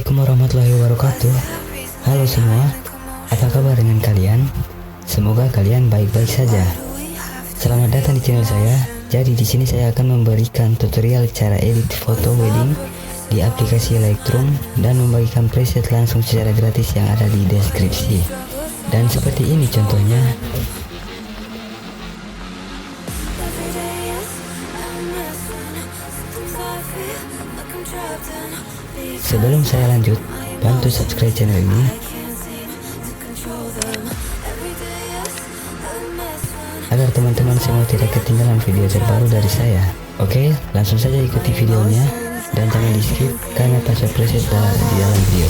Assalamualaikum warahmatullahi wabarakatuh. Halo semua, apa kabar dengan kalian? Semoga kalian baik-baik saja. Selamat datang di channel saya. Jadi di sini saya akan memberikan tutorial cara edit foto wedding di aplikasi Lightroom dan membagikan preset langsung secara gratis yang ada di deskripsi. Dan seperti ini contohnya. Sebelum saya lanjut, bantu subscribe channel ini agar teman-teman semua tidak ketinggalan video terbaru dari saya. Oke, langsung saja ikuti videonya dan jangan di skip karena password preset di dalam video.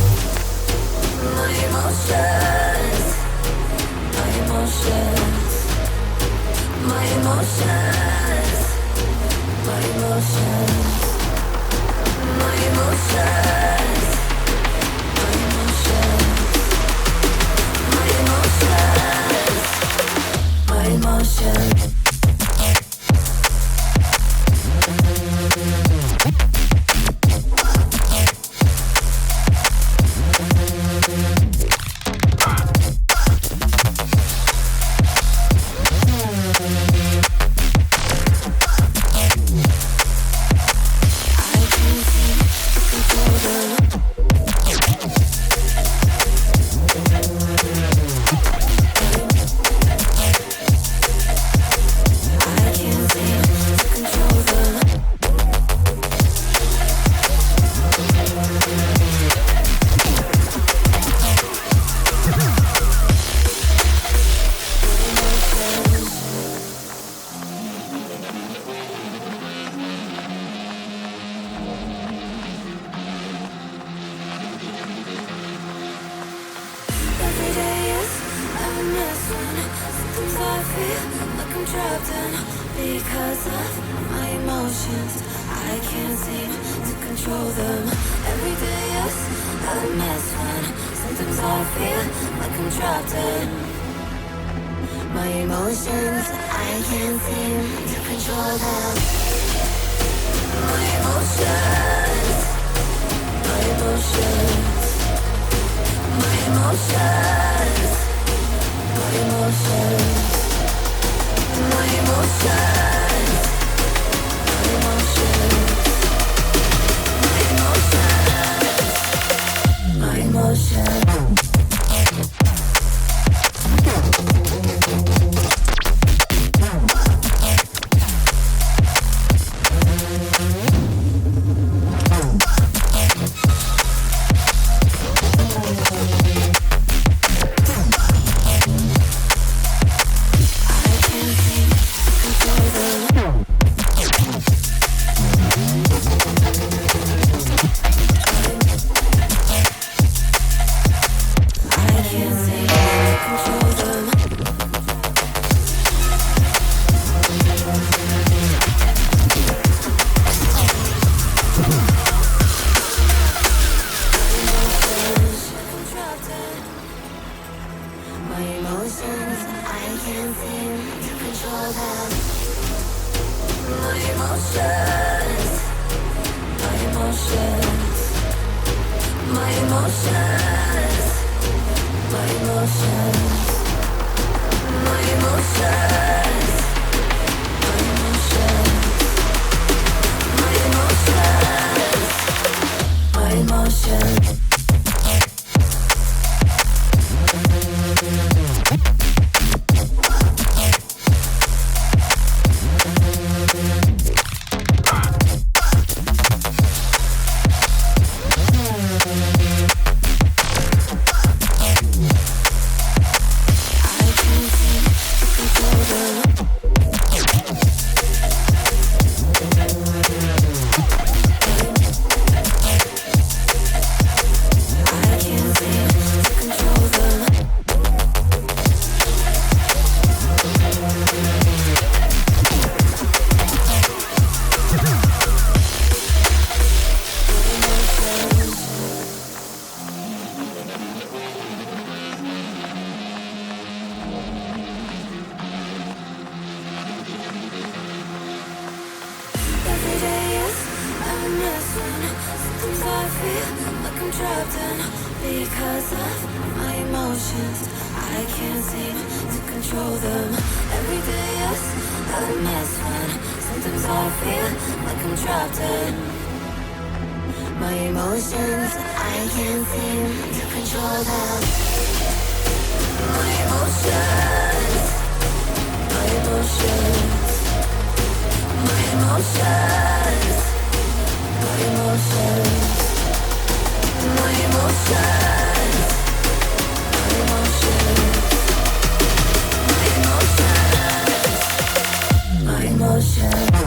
Because of my emotions, I can't seem to control them. Every day is a mess when sometimes I feel like I'm trapped in my emotions. I can't seem to control them. My emotions, my emotions, my emotions, my emotions. My emotions, my emotions, my emotions, my emotions. one. Sometimes I feel like I'm trapped in because of my emotions. I can't seem to control them. Every day is a mess when sometimes I feel like I'm trapped in my emotions. I can't seem to control them. My emotions. My emotions. My emotions. My emotions. My emotions. My emotions.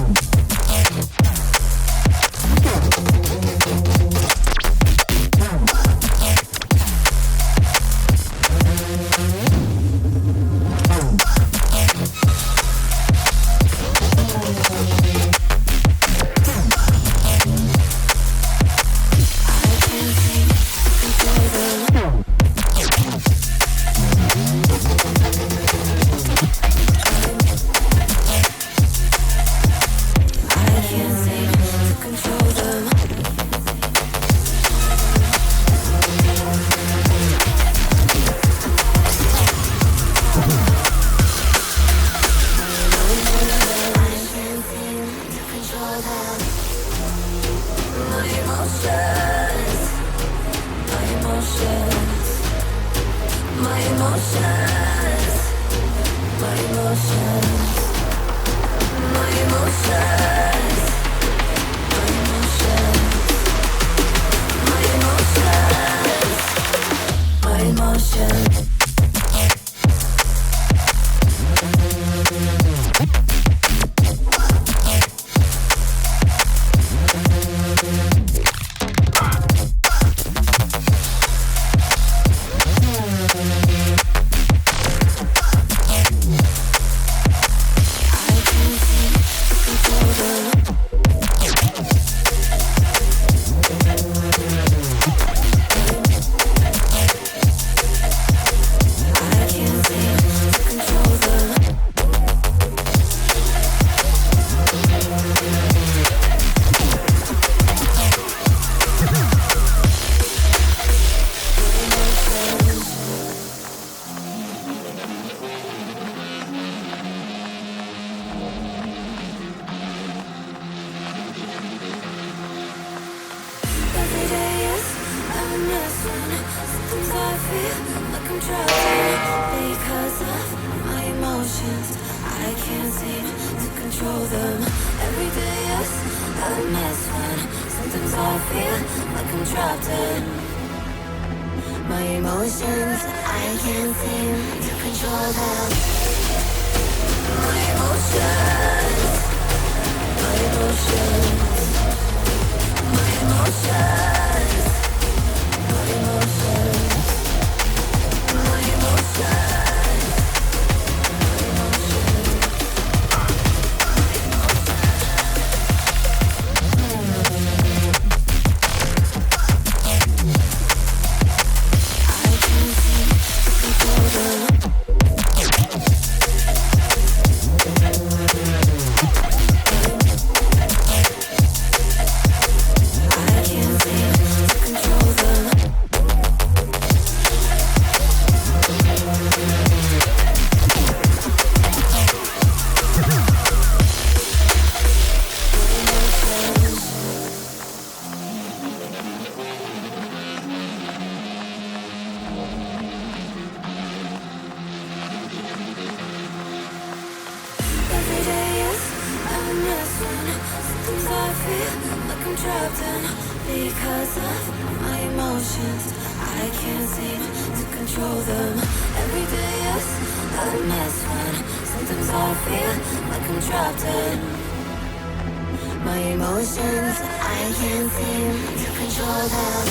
My emotions. I can't seem to control them.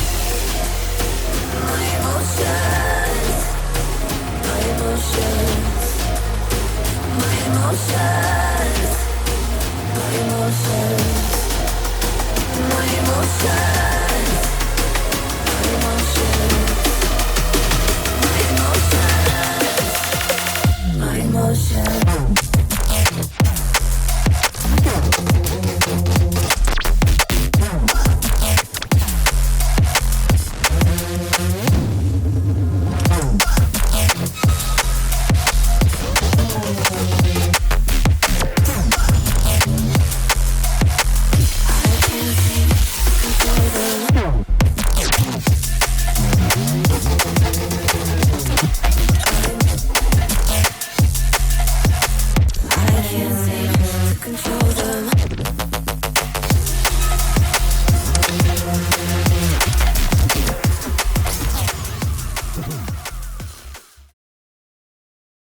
My emotions.